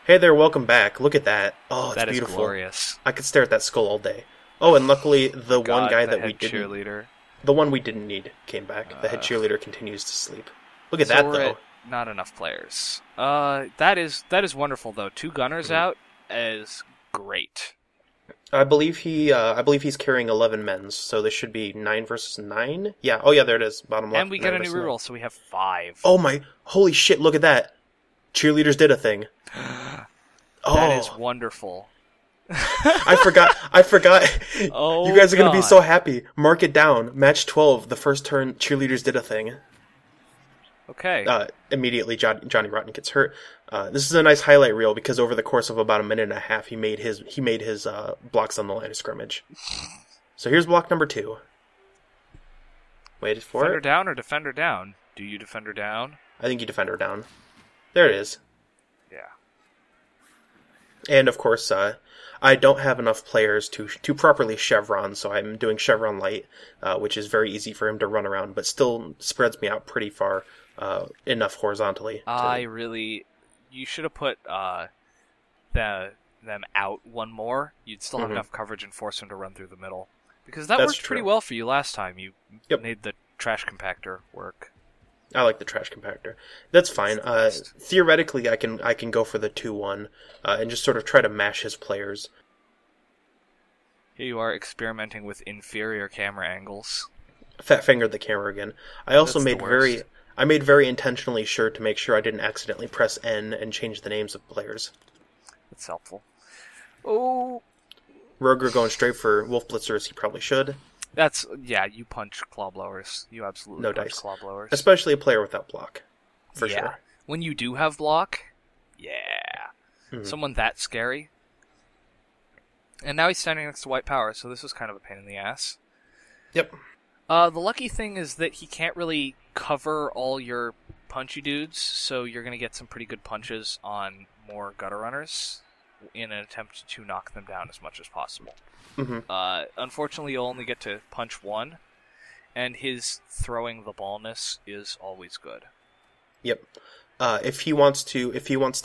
Hey there, welcome back. Look at that. Oh, it's That is beautiful. glorious. I could stare at that skull all day. Oh, and luckily the one God, guy the that we head didn't, cheerleader. the one we didn't need came back. The head cheerleader continues to sleep. Look at So that we're though. at not enough players. That is wonderful though. Two gunners out is great. I believe he's carrying 11 men's, so this should be 9 versus 9. Yeah. Oh yeah, there it is. Bottom left. And we get 9 a new versus 9. reroll, so we have 5. Oh my! Holy shit! Look at that. Cheerleaders did a thing. Oh, That is wonderful. I forgot. Oh, You guys are gonna be God. so happy. Mark it down. Match 12. The first turn, cheerleaders did a thing. Okay. Immediately, Johnny Rotten gets hurt. This is a nice highlight reel because over the course of about a minute and a half, he made his blocks on the line of scrimmage. So here's block number 2. Wait for Defender it. down or defender down? Do you defender down? I think you defend her down. There it is. Yeah. And of course, I don't have enough players to properly chevron, so I'm doing chevron light, which is very easy for him to run around, but still spreads me out pretty far, enough horizontally. You should have put them out one more. You'd still have enough coverage and force him to run through the middle. Because that That's worked pretty true. well for you last time. You Yep. made the trash compactor work. I like the trash compactor. That's fine. It's the best. Theoretically, I can go for the 2-1 and just sort of try to mash his players. Here you are experimenting with inferior camera angles. Fat fingered the camera again. I also That's the made worst. I made very intentionally sure to make sure I didn't accidentally press N and change the names of players. That's helpful. Oh, Roger going straight for Wolf Blitzer as he probably should. you punch claw blowers. You absolutely No punch dice. claw blowers. Especially a player without block. For yeah. sure. When you do have block, yeah. Someone that scary. And now he's standing next to white power, so this is kind of a pain in the ass. Yep. The lucky thing is that he can't really cover all your punchy dudes, so you're going to get some pretty good punches on more gutter runners in an attempt to knock them down as much as possible. Unfortunately, you'll only get to punch one, and his throwing the ballness is always good. Yep. If he wants to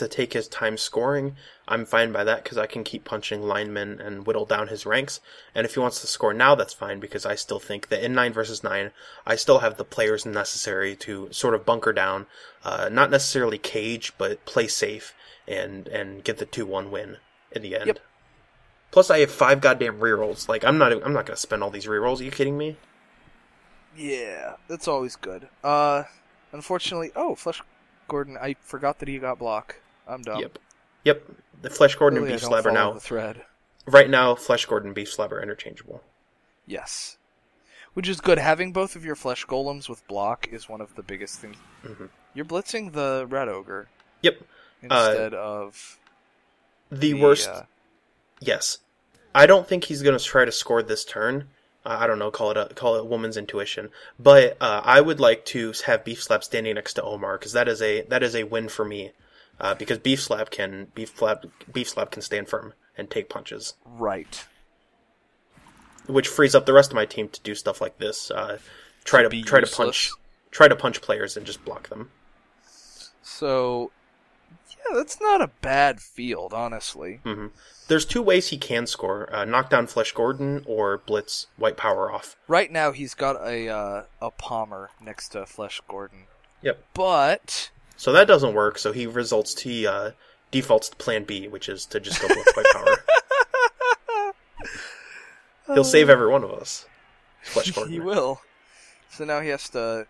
take his time scoring, I'm fine by that because I can keep punching linemen and whittle down his ranks. And if he wants to score now, that's fine because I still think that in 9 versus 9, I still have the players necessary to sort of bunker down, not necessarily cage, but play safe and get the 2-1 win in the end. Yep. Plus, I have 5 goddamn rerolls. Like I'm not gonna spend all these rerolls. Are you kidding me? Yeah, that's always good. Unfortunately, Flesh Gordon, I forgot that he got block. I'm dumb. Yep. The Flesh Gordon Really, and Beef I don't Slab are follow now the thread. right now. Flesh Gordon and Beef Slab are interchangeable. Yes. Which is good. Having both of your flesh golems with block is one of the biggest things. You're blitzing the Red Ogre Yep. instead of The worst. Yes. I don't think he's going to try to score this turn. I don't know, call it a woman's intuition. But I would like to have Beef Slab standing next to Omar because that is a win for me. Because Beef Slab can stand firm and take punches, right. which frees up the rest of my team to do stuff like this. Try to punch players and just block them. So, yeah, that's not a bad field, honestly. There's 2 ways he can score: knock down Flesh Gordon or blitz White Power off. Right now, he's got a Palmer next to Flesh Gordon. Yep. But So that doesn't work. So he defaults to Plan B, which is to just go blitz White Power. He'll save every one of us. Flesh Gordon. he will. So now he has to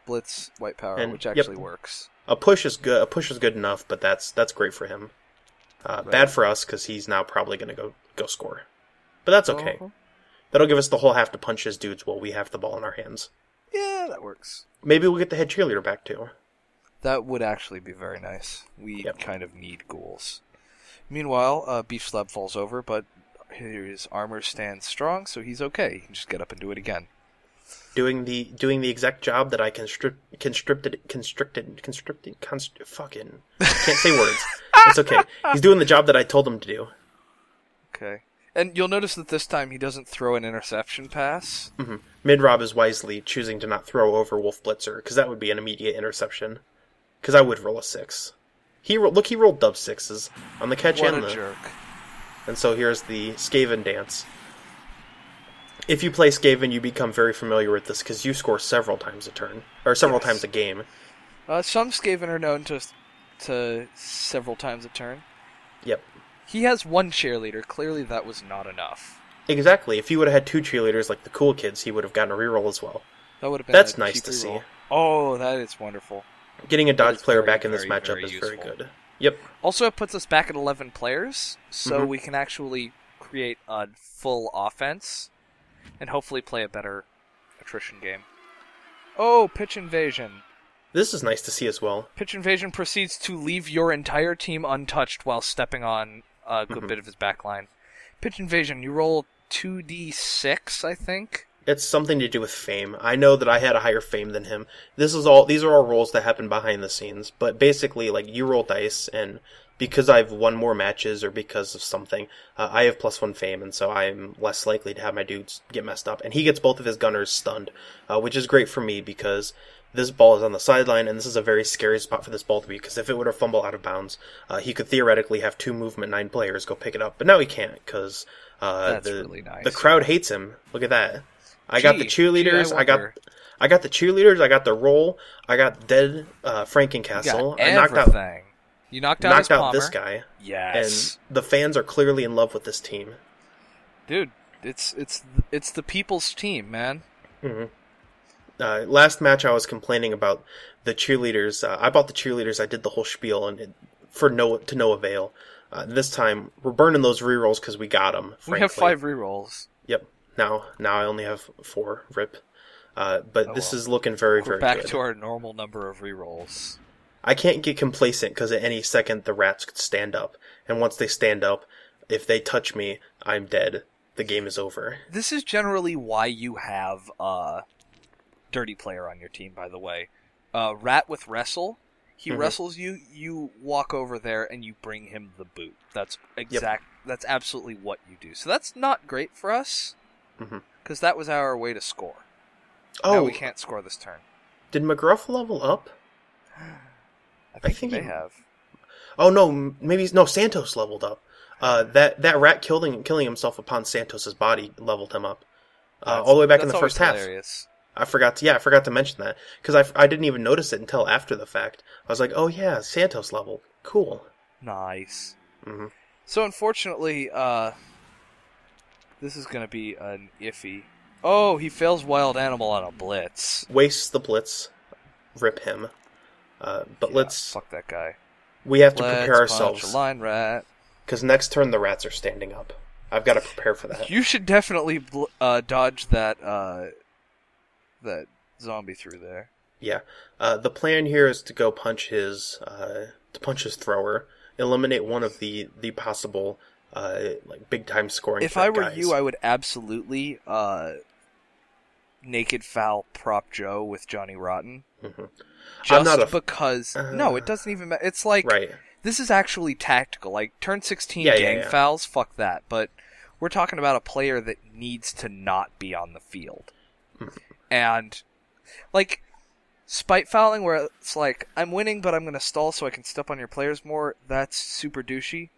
blitz White Power, And- which actually works. A push is good. A push is good enough, but that's great for him. Bad for us because he's now probably going to go score. But that's okay. That'll give us the whole half to punch his dudes while we have the ball in our hands. Yeah, that works. Maybe we'll get the head cheerleader back too. That would actually be very nice. We Yep. kind of need ghouls. Meanwhile, Beef Slab falls over, but his armor stands strong, so he's okay. He can just get up and do it again. Doing the exact job that I fucking can't say words. It's okay. He's doing the job that I told him to do. Okay. And you'll notice that this time he doesn't throw an interception pass. MinRob is wisely choosing to not throw over Wolf Blitzer because that would be an immediate interception. Because I would roll a 6. He rolled dub 6s on the catch What and a the... jerk. And so here's the Skaven dance. If you play Skaven, you become very familiar with this because you score several times a turn, or several times a game. Some Skaven are known to several times a turn. Yep. He has one cheerleader. Clearly that was not enough. Exactly. If he would have had 2 cheerleaders like the cool kids, he would have gotten a reroll as well. That would have been That's a nice cheap to reroll. see. Oh, that is wonderful. Getting a dodge is player very, back in this very, matchup very is useful. very good. Yep. Also, it puts us back at 11 players, so we can actually create a full offense and hopefully play a better attrition game. Oh, pitch invasion. This is nice to see as well. Pitch invasion proceeds to leave your entire team untouched while stepping on a good bit of his backline. Pitch invasion, you roll 2d6, I think. It's something to do with fame. I know that I had a higher fame than him. These are all rolls that happen behind the scenes. But basically, like, you roll dice, and because I've won more matches or because of something, I have +1 fame, and so I'm less likely to have my dudes get messed up. And he gets both of his gunners stunned, which is great for me because this ball is on the sideline, and this is a very scary spot for this ball to be, because if it were to fumble out of bounds, he could theoretically have 2 movement 9 players go pick it up. But now he can't, because really nice. The crowd hates him. Look at that. I got the cheerleaders. I got the cheerleaders. I got the roll. I got dead Frankencastle. I knocked everything. You knocked out this guy. Yes. And the fans are clearly in love with this team. Dude, it's the people's team, man. Mm-hmm. Last match I was complaining about the cheerleaders. I bought the cheerleaders. I did the whole spiel, and to no avail. This time we're burning those rerolls because we got them. Frankly. We have 5 rerolls. Yep. Now I only have 4. Rip. But this is looking very, very good. We're back to our normal number of rerolls. I can't get complacent because at any second the rats could stand up, and once they stand up, if they touch me, I'm dead. The game is over. This is generally why you have dirty player on your team, by the way. Rat with wrestle. He wrestles you, you walk over there and you bring him the boot. That's That's absolutely what you do. So that's not great for us, because that was our way to score. Oh, now we can't score this turn. Did McGruff level up? I think he may have. Oh no, Santos leveled up. That rat killing himself upon Santos's body leveled him up. All the way back in the first half. Hilarious. I forgot to mention that because I didn't even notice it until after the fact. I was like, oh yeah, Santos leveled. Cool. Nice. Mm-hmm. So unfortunately, this is going to be an iffy. Oh, he fails wild animal on a blitz. Wastes the blitz. Rip him. Let's fuck that guy. We have to prepare ourselves. Punch a line rat. Because next turn the rats are standing up. I've got to prepare for that. You should definitely dodge that zombie through there. Yeah. The plan here is to go punch his thrower, eliminate one of the possible big time scoring. If I were you, I would absolutely naked foul prop Joe with Johnny Rotten. Mm-hmm. Because no, it doesn't even matter. It's like this is actually tactical. Like turn 16 gang fouls, fuck that. But we're talking about a player that needs to not be on the field. And like spite fouling where it's like I'm winning but I'm going to stall so I can step on your players more, that's super douchey.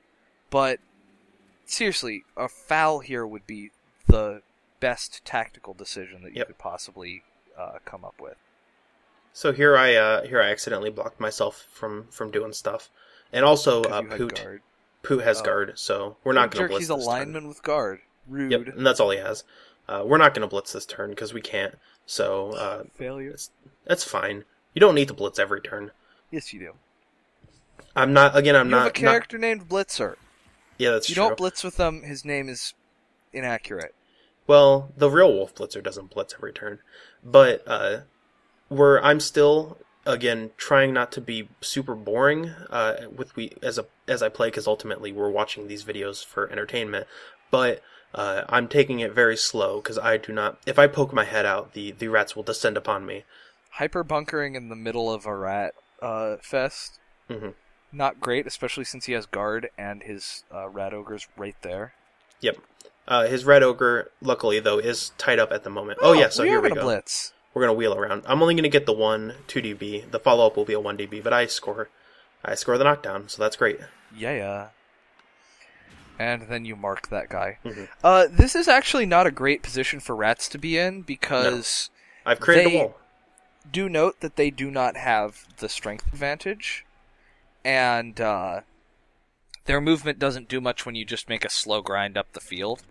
But seriously, a foul here would be the best tactical decision that you could possibly come up with. So here I accidentally blocked myself from doing stuff, and also Poot has guard, so we're not going to blitz. He's a lineman with guard. Rude. Yep, and that's all he has. We're not going to blitz this turn because we can't. So failure. That's fine. You don't need to blitz every turn. Yes, you do. I'm not. Again, I'm you not. You have a character named Blitzer. Yeah, that's true. You don't blitz with him. His name is inaccurate. Well, the real Wolf Blitzer doesn't blitz every turn, but I'm still again trying not to be super boring as I play, because ultimately we're watching these videos for entertainment. But I'm taking it very slow because I do not. If I poke my head out, the rats will descend upon me. Hyper bunkering in the middle of a rat fest. Mm-hmm. Not great, especially since he has guard and his rat ogre's right there. Yep. His red ogre, luckily though, is tied up at the moment. Oh yeah, so here we go. Blitz. We're gonna wheel around. I'm only gonna get the 2 dB. The follow up will be a 1 dB, but I score I score the knockdown, so that's great. Yeah. And then you mark that guy. Mm-hmm. This is actually not a great position for rats to be in because I've created a wall. Do note that they do not have the strength advantage, and their movement doesn't do much when you just make a slow grind up the field.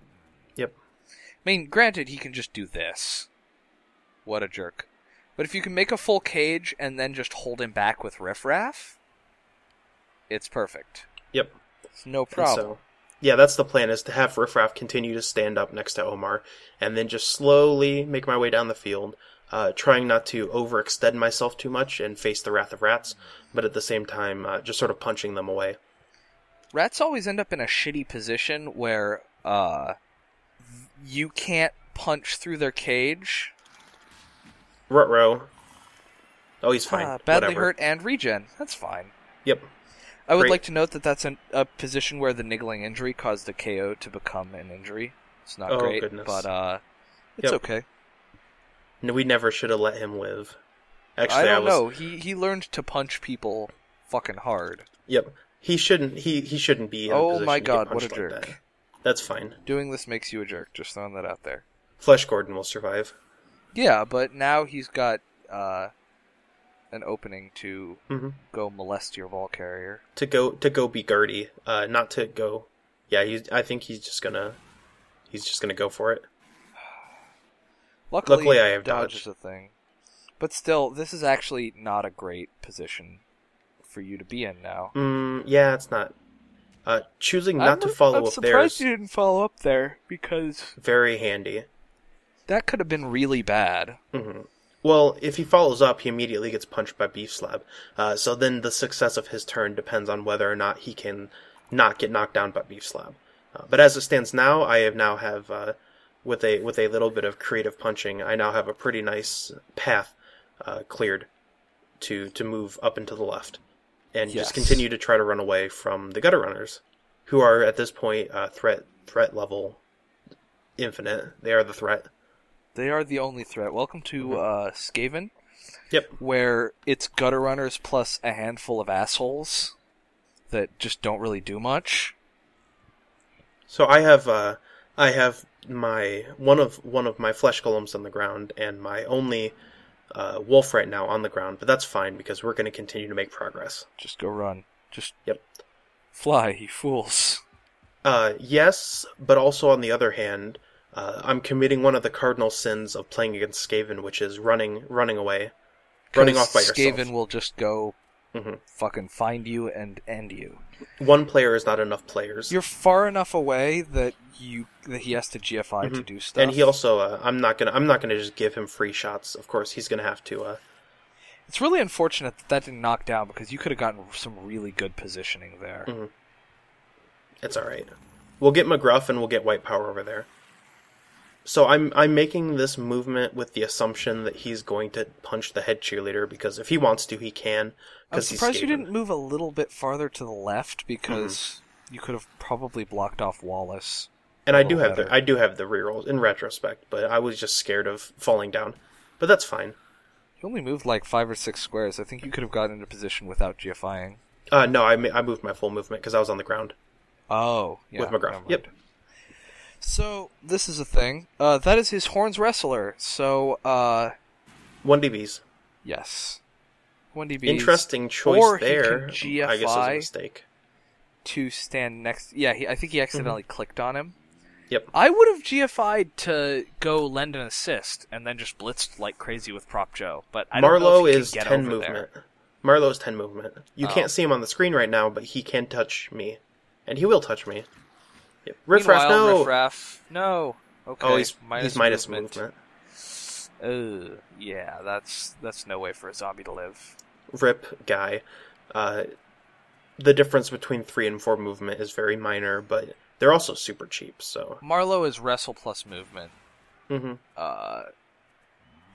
Yep. I mean, granted, he can just do this. What a jerk. But if you can make a full cage and then just hold him back with riffraff, it's perfect. Yep. It's no problem. So, yeah, that's the plan, is to have riffraff continue to stand up next to Omar, and then just slowly make my way down the field, trying not to overextend myself too much and face the wrath of rats, but at the same time, just sort of punching them away. Rats always end up in a shitty position where you can't punch through their cage. Ruh-roh. Oh, he's fine. Badly Whatever. hurt and regen. That's fine. Yep. I would Great. like to note that that's a position where the niggling injury caused a KO to become an injury. It's not great, goodness. but it's okay. No, we never should have let him live. Actually, I don't know. He learned to punch people fucking hard. Yep. He shouldn't be in a Oh position my to god, get what a punched like jerk. that. That's fine. Doing this makes you a jerk, just throwing that out there. Flesh Gordon will survive. Yeah, but now he's got an opening to go molest your ball carrier. To go be Gertie, not to go. Yeah, I think he's just gonna go for it. Luckily I have dodge dodge. is a thing. But still, this is actually not a great position for you to be in now. Yeah, it's not. Choosing not to follow I'm up there surprised is you didn't follow up there, because very handy. that could have been really bad. Mm-hmm. Well, if he follows up, he immediately gets punched by Beef Slab. So then the success of his turn depends on whether or not he can not get knocked down by Beef Slab. But as it stands now, I have with a little bit of creative punching, I now have a pretty nice path cleared to move up and to the left, and just continue to try to run away from the gutter runners, who are at this point threat level infinite. They are the threat. They are the only threat. Welcome to Skaven. Yep. Where it's gutter runners plus a handful of assholes that just don't really do much. So I have my one of my flesh golems on the ground and my only wolf right now on the ground, but that's fine because we're going to continue to make progress. Just go run. Just Yep. Fly, you fools. Yes, but also on the other hand, I'm committing one of the cardinal sins of playing against Skaven, which is running away, running off by yourself. Skaven will just go fucking find you and end you. One player is not enough players. You're far enough away that he has to GFI to do stuff. And he also, I'm not gonna just give him free shots. Of course, he's gonna have to. It's really unfortunate that didn't knock down, because you could have gotten some really good positioning there. Mm-hmm. It's all right. We'll get McGruff and we'll get white power over there. So I'm making this movement with the assumption that he's going to punch the head cheerleader, because if he wants to, he can. I'm surprised you didn't move a little bit farther to the left, because you could have probably blocked off Wallace. And I do have the rerolls in retrospect, but I was just scared of falling down. But that's fine. You only moved like 5 or 6 squares. I think you could have gotten into position without GFIing. No, I moved my full movement because I was on the ground. Oh, yeah. With McGruff. Yep. So, this is a thing. That is his Horns Wrestler. So, 1DBs. Yes. 1DBs. Interesting choice or there. He can GFI I guess it was a mistake. To stand next. Yeah, I think he accidentally clicked on him. Yep. I would have GFI'd to go lend an assist and then just blitzed like crazy with Prop Joe. But I don't know if he is can get 10 over movement. there. Marlowe's 10 movement. You can't see him on the screen right now, but he can touch me. And he will touch me. Yep. Riffraff, Meanwhile, no! Riffraff, no. Okay. Oh, he's minus movement. Yeah, that's no way for a zombie to live. Rip guy. The difference between 3 and 4 movement is very minor, but they're also super cheap, so... Marlowe is wrestle plus movement.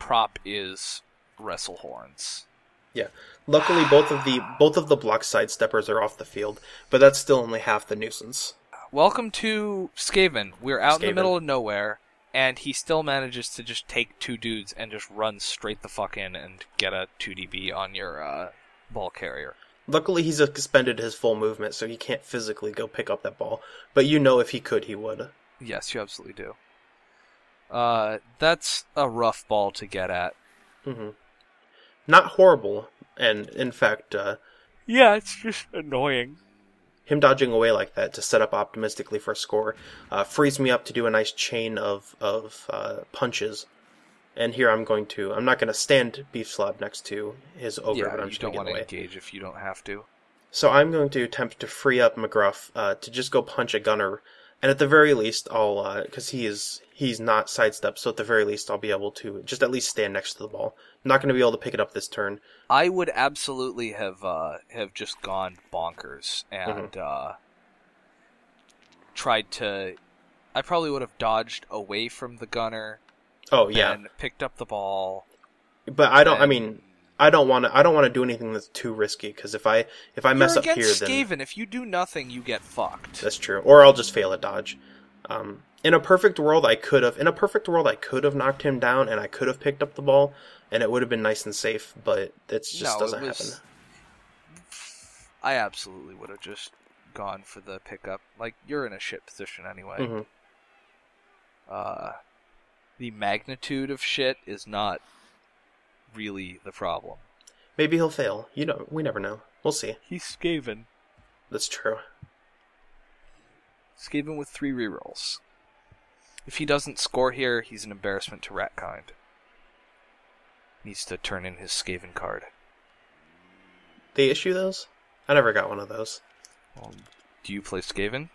Prop is wrestle horns. Yeah. Luckily, both of the block sidesteppers are off the field, but that's still only half the nuisance. Welcome to Skaven. We're out in the middle of nowhere, and he still manages to just take 2 dudes and just run straight the fuck in and get a 2DB on your ball carrier. Luckily, he's expended his full movement, so he can't physically go pick up that ball. But you know if he could, he would. Yes, you absolutely do. That's a rough ball to get at. Mm-hmm. Not horrible, and in fact... yeah, it's just annoying. Him dodging away like that to set up optimistically for a score frees me up to do a nice chain of punches. And here I'm not going to stand Beef Slob next to his ogre, but I'm just going to get away. You don't want to engage if you don't have to. So I'm going to attempt to free up McGruff to just go punch a gunner. And at the very least, I'll, because he's not sidestepped, so at the very least I'll be able to just at least stand next to the ball. I'm not going to be able to pick it up this turn. I would absolutely have just gone bonkers and tried to... I probably would have dodged away from the gunner. Oh yeah, and picked up the ball. But I don't. I mean, I don't want to do anything that's too risky because if I mess up here, Skaven. then If you do nothing, you get fucked. That's true. Or I'll just fail a dodge. In a perfect world, I could have knocked him down and I could have picked up the ball and it would have been nice and safe. But it just doesn't happen. I absolutely would have just gone for the pickup. Like, you're in a shit position anyway. Mm-hmm. The magnitude of shit is not really the problem. Maybe he'll fail. We never know. We'll see. He's Skaven. That's true. Skaven with 3 rerolls. If he doesn't score here, he's an embarrassment to Ratkind. Needs to turn in his Skaven card. They issue those? I never got one of those. Do you play Skaven?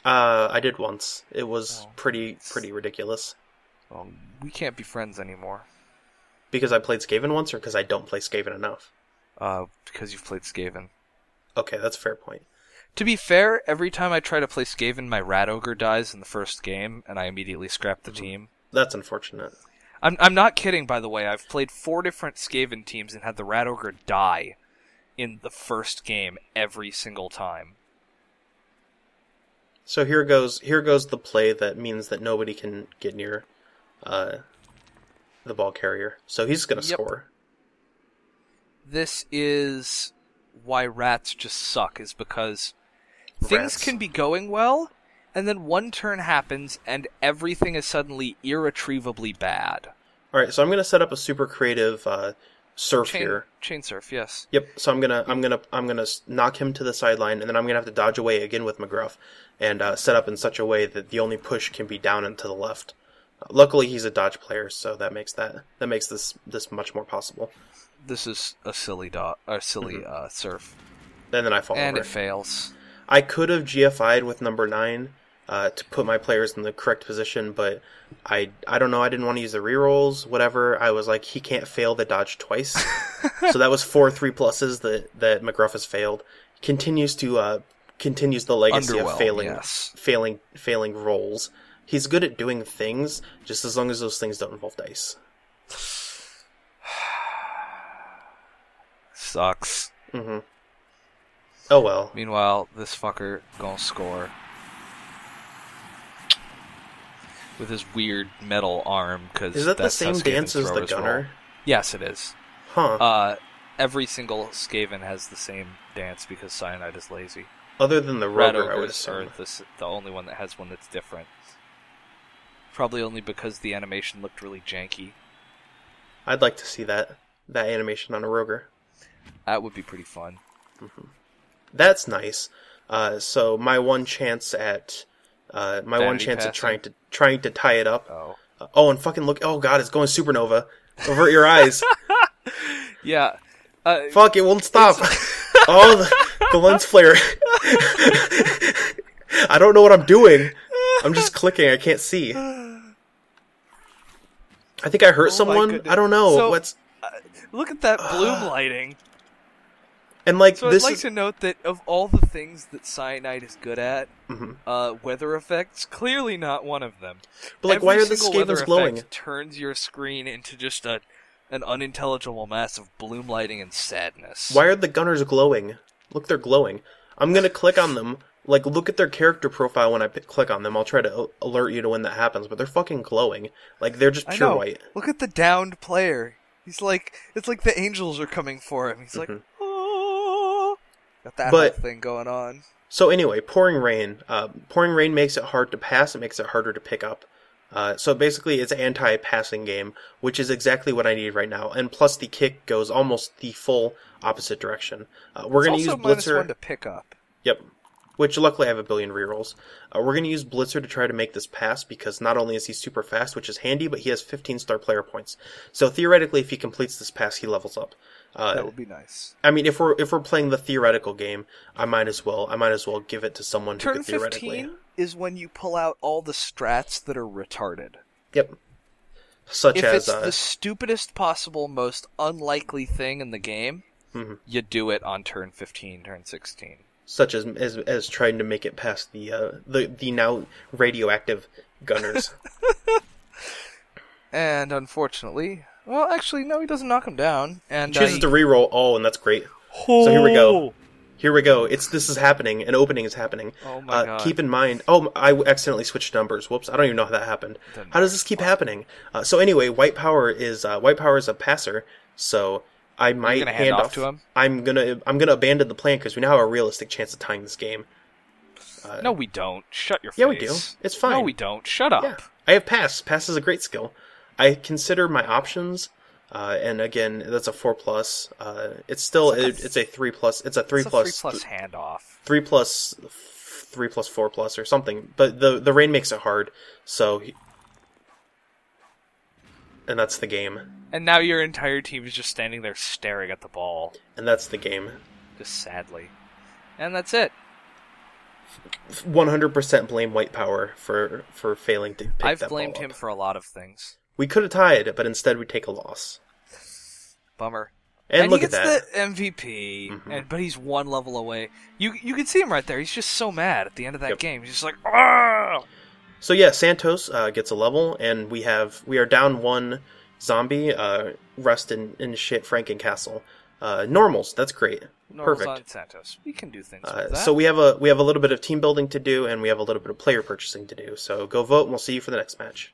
I did once. It was pretty ridiculous. We can't be friends anymore. Because I played Skaven once, or because I don't play Skaven enough? Because you've played Skaven. Okay, that's a fair point. To be fair, every time I try to play Skaven, my Rat Ogre dies in the first game, and I immediately scrap the team. That's unfortunate. I'm not kidding, by the way. I've played 4 different Skaven teams and had the Rat Ogre die in the first game every single time. So here goes the play that means that nobody can get near the ball carrier. So he's going to score. This is why rats just suck, is because things can be going well, and then one turn happens, and everything is suddenly irretrievably bad. Alright, so I'm going to set up a super creative surf here. Chain surf, yes. Yep, so I'm gonna knock him to the sideline, and then I'm going to have to dodge away again with McGruff, and set up in such a way that the only push can be down and to the left. Luckily, he's a dodge player, so that makes this much more possible. This is a silly surf. And then I fall and over. It fails. I could have GFI'd with number 9 to put my players in the correct position, but I don't know. I didn't want to use the rerolls. Whatever. I was like, he can't fail the dodge twice. So that was 4 3+s that McGruff has failed. Continues the legacy of failing rolls. He's good at doing things, just as long as those things don't involve dice. Sucks. Mm-hmm. Oh well. Meanwhile, this fucker gonna score with his weird metal arm. Is that the same dance as the gunner? Roll. Yes, it is. Huh. Every single Skaven has the same dance because Cyanide is lazy. Other than the Roger, I would assume. Are the only one that has one that's different. Probably only because the animation looked really janky. I'd like to see that animation on a Roger. That would be pretty fun. Mm-hmm. That's nice. So my one chance at trying to tie it up. Oh, and fucking look! Oh god, it's going supernova. Avert your eyes. Yeah. Fuck! It won't stop. Oh, the lens flare. I don't know what I'm doing. I'm just clicking. I can't see. I think I hurt someone. I don't know. So, look at that bloom lighting. And like, so I'd like to note that of all the things that Cyanide is good at, weather effects, clearly not one of them. But like, why are the Skavens glowing? Turns your screen into just an unintelligible mass of bloom lighting and sadness. Why are the gunners glowing? Look, they're glowing. I'm gonna click on them. Like, look at their character profile when I click on them. I'll try to alert you to when that happens, but they're fucking glowing. Like, they're just pure white. Look at the downed player. He's like, it's like the angels are coming for him. He's like, oh. Got that But- whole thing going on. So anyway, pouring rain. Pouring rain makes it hard to pass. It makes it harder to pick up. So basically, it's an anti-passing game, which is exactly what I need right now. And plus, the kick goes almost the full opposite direction. We're going to use also Blitzer. -1 to pick up. Yep. Which luckily I have a billion rerolls. We're going to use Blitzer to try to make this pass because not only is he super fast, which is handy, but he has 15-star player points. So theoretically, if he completes this pass, he levels up. That would be nice. I mean, if we're playing the theoretical game, I might as well give it to someone who Turn could theoretically. 15 is when you pull out all the strats that are retarded. Yep. Such If as it's the stupidest possible, most unlikely thing in the game, you do it on turn 15, turn 16. such as trying to make it past the now radioactive gunners. And unfortunately, well, actually, no, he doesn't knock him down. And Chooses to reroll all, and that's great. So here we go. Here we go. This is happening. An opening is happening. Oh my god. Keep in mind. Oh, I accidentally switched numbers. Whoops. I don't even know how that happened. How does this keep happening? So anyway, white power is a passer. So I might gonna hand off to him? I'm gonna abandon the plan because we now have a realistic chance of tying this game. No, we don't. Shut your face. Yeah, we do. It's fine. No, we don't. Shut up. Yeah. I have pass. Pass is a great skill. I consider my options. And again, that's a 4+. It's still it's a 3+. It's a 3+. It's a 3+ handoff. 3+, 4+, or something. But the rain makes it hard. So, and that's the game. And now your entire team is just standing there staring at the ball, And that's the game. just sadly. And that's it. 100% blame white power for failing to pick I've that blamed ball him up. for a lot of things. We could have tied, but instead we take a loss. Bummer. And look he at gets that. the MVP, but he's one level away. You can see him right there. He's just so mad at the end of that game. He's just like, ah! So yeah, Santos gets a level, and we are down one zombie. Rest in shit Franken Castle. Normals, that's great. Normals Perfect. on Santos. We can do things with that. So we have a little bit of team building to do, and we have a little bit of player purchasing to do. So go vote, and we'll see you for the next match.